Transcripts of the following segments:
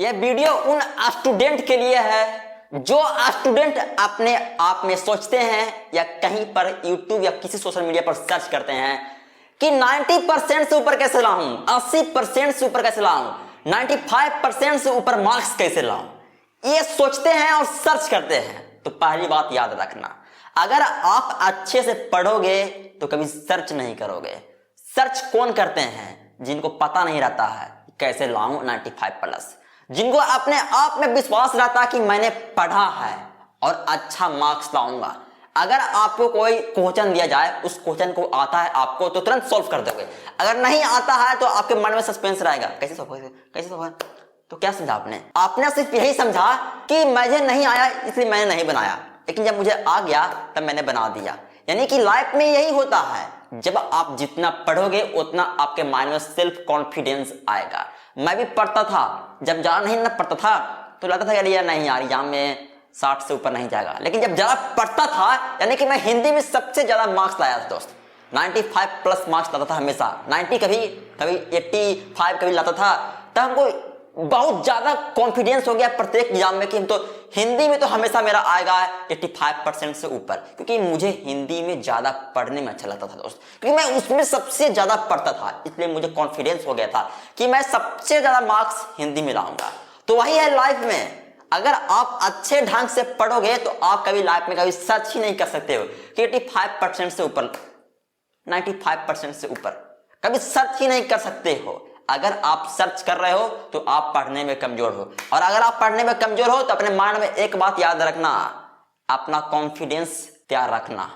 यह वीडियो उन स्टूडेंट के लिए है जो स्टूडेंट अपने आप में सोचते हैं या कहीं पर यूट्यूब या किसी सोशल मीडिया पर सर्च करते हैं कि 90% से ऊपर कैसे लाऊं, 80% से ऊपर कैसे लाऊं, 95% से ऊपर मार्क्स कैसे लाऊं, ये सोचते हैं और सर्च करते हैं। तो पहली बात याद रखना, अगर आप अच्छे से पढ़ोगे तो कभी सर्च नहीं करोगे। सर्च कौन करते हैं? जिनको पता नहीं रहता है कैसे लाऊं 95+, जिनको अपने आप में विश्वास रहता है कि मैंने पढ़ा है और अच्छा मार्क्स लाऊंगा। अगर आपको कोई क्वेश्चन दिया जाए, उस क्वेश्चन को आता है आपको तो तुरंत सॉल्व कर दोगे। अगर नहीं आता है तो आपके मन में सस्पेंस रहेगा, कैसे सॉल्व करेंगे, कैसे सॉल्व करेंगे। तो क्या समझा आपने सिर्फ यही समझा कि मुझे नहीं आया इसलिए मैंने नहीं बनाया, लेकिन जब मुझे आ गया तब मैंने बना दिया। यानी कि लाइफ में यही होता है, जब आप जितना पढ़ोगे उतना आपके माइंड में सेल्फ कॉन्फिडेंस आएगा। मैं भी पढ़ता था, जब ज्यादा नहीं ना पढ़ता था तो लगता था यार नहीं यार एग्जाम में 60 से ऊपर नहीं जाएगा, लेकिन जब ज्यादा पढ़ता था, यानी कि मैं हिंदी में सबसे ज्यादा मार्क्स लाया था दोस्त, 95+ मार्क्स लाता था हमेशा, 90 कभी 85 कभी लाता था। तब हमको बहुत ज्यादा कॉन्फिडेंस हो गया प्रत्येक एग्जाम में कि हम तो हिंदी में तो हमेशा मेरा आएगा 85% से ऊपर, क्योंकि मुझे हिंदी में ज्यादा पढ़ने में अच्छा लगता था दोस्त, क्योंकि मैं उसमें सबसे ज्यादा पढ़ता था, इसलिए मुझे कॉन्फिडेंस हो गया था कि मैं सबसे ज्यादा मार्क्स हिंदी में लाऊंगा। तो वही है लाइफ में, अगर आप अच्छे ढंग से पढ़ोगे तो आप कभी लाइफ में कभी सर्च ही नहीं कर सकते हो कि 85% से ऊपर, 95% से ऊपर कभी सर्च ही नहीं कर सकते हो। अगर आप सर्च कर रहे हो तो आप पढ़ने में कमजोर हो, और अगर आप पढ़ने में कमजोर हो तो अपने माइंड में एक बात याद रखना, अपना कॉन्फिडेंस तैयार रखना।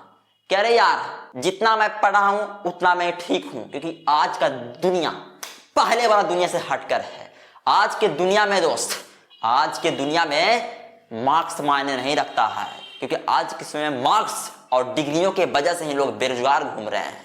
कह रहे यार जितना मैं पढ़ा हूं उतना मैं ठीक हूं, क्योंकि आज का दुनिया पहले वाला दुनिया से हटकर है। आज के दुनिया में दोस्त, आज के दुनिया में मार्क्स मायने नहीं रखता है, क्योंकि आज के समय में मार्क्स और डिग्रियों के वजह से ही लोग बेरोजगार घूम रहे हैं।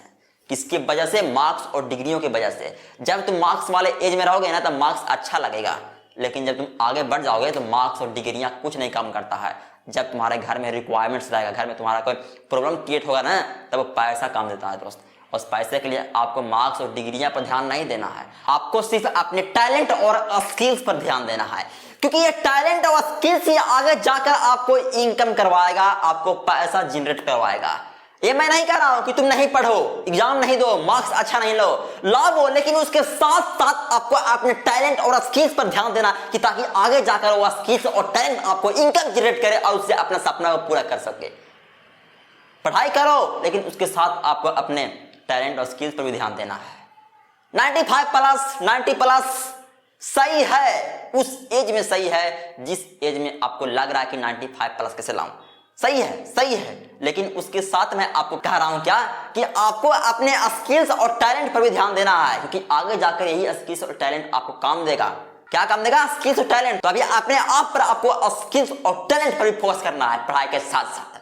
किसकी वजह से? मार्क्स और डिग्रियों की वजह से। जब तुम मार्क्स वाले एज में रहोगे ना तब मार्क्स अच्छा लगेगा, लेकिन जब तुम आगे बढ़ जाओगे तो मार्क्स और डिग्रियां कुछ नहीं काम करता है। जब तुम्हारे घर में रिक्वायरमेंट्स रहेगा, घर में तुम्हारा कोई प्रॉब्लम क्रिएट होगा ना, तब पैसा काम देता है दोस्त। उस पैसे के लिए आपको मार्क्स और डिग्रियां पर ध्यान नहीं देना है, आपको सिर्फ अपने टैलेंट और स्किल्स पर ध्यान देना है, क्योंकि ये टैलेंट और स्किल्स ही आगे जाकर आपको इनकम करवाएगा, आपको पैसा जनरेट करवाएगा। ये मैं नहीं कह रहा हूं कि तुम नहीं पढ़ो, एग्जाम नहीं दो, मार्क्स अच्छा नहीं लो, लेकिन उसके साथ साथ आपको अपने टैलेंट और स्किल्स पर ध्यान देना, कि ताकि आगे जाकर वो स्किल्स और टैलेंट आपको इनकम जनरेट करे और उससे अपना सपना को पूरा कर सके। पढ़ाई करो, लेकिन उसके साथ आपको अपने टैलेंट और स्किल्स पर भी ध्यान देना है। 95+, 90+ सही है, उस एज में सही है जिस एज में आपको लग रहा है कि 95+ कैसे लाऊं। सही है, लेकिन उसके साथ मैं आपको कह रहा हूं क्या, कि आपको अपने स्किल्स और टैलेंट पर भी ध्यान देना है, क्योंकि आगे जाकर यही स्किल्स और टैलेंट आपको काम देगा। क्या काम देगा? स्किल्स और टैलेंट। तो अभी अपने आप पर आपको स्किल्स और टैलेंट पर भी फोकस करना है पढ़ाई के साथ साथ।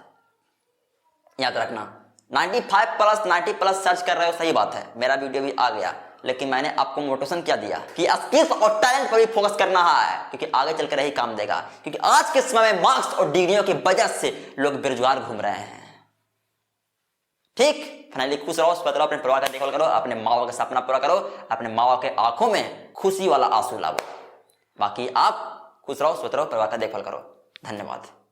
याद रखना, 95+, 90+ सर्च कर रहे हो, सही बात है, मेरा वीडियो भी आ गया, लेकिन मैंने आपको मोटिवेशन क्या दिया कि स्किल्स और टैलेंट पर भी फोकस करना है, क्योंकि आगे चलकर यही काम देगा। क्योंकि आज के समय में मार्क्स और डिग्रियों की वजह से लोग बेरोजगार घूम रहे हैं। ठीक, फाइनली खुश रहो, स्वस्थ रहो, अपने परिवार का देखभाल करो, अपने माँ बाप का सपना पूरा करो, अपने माँ बाप के आंखों में खुशी वाला आंसू लाओ। बाकी आप खुश रहो, स्वस्थ रहो, परिवार का देखभाल करो। धन्यवाद।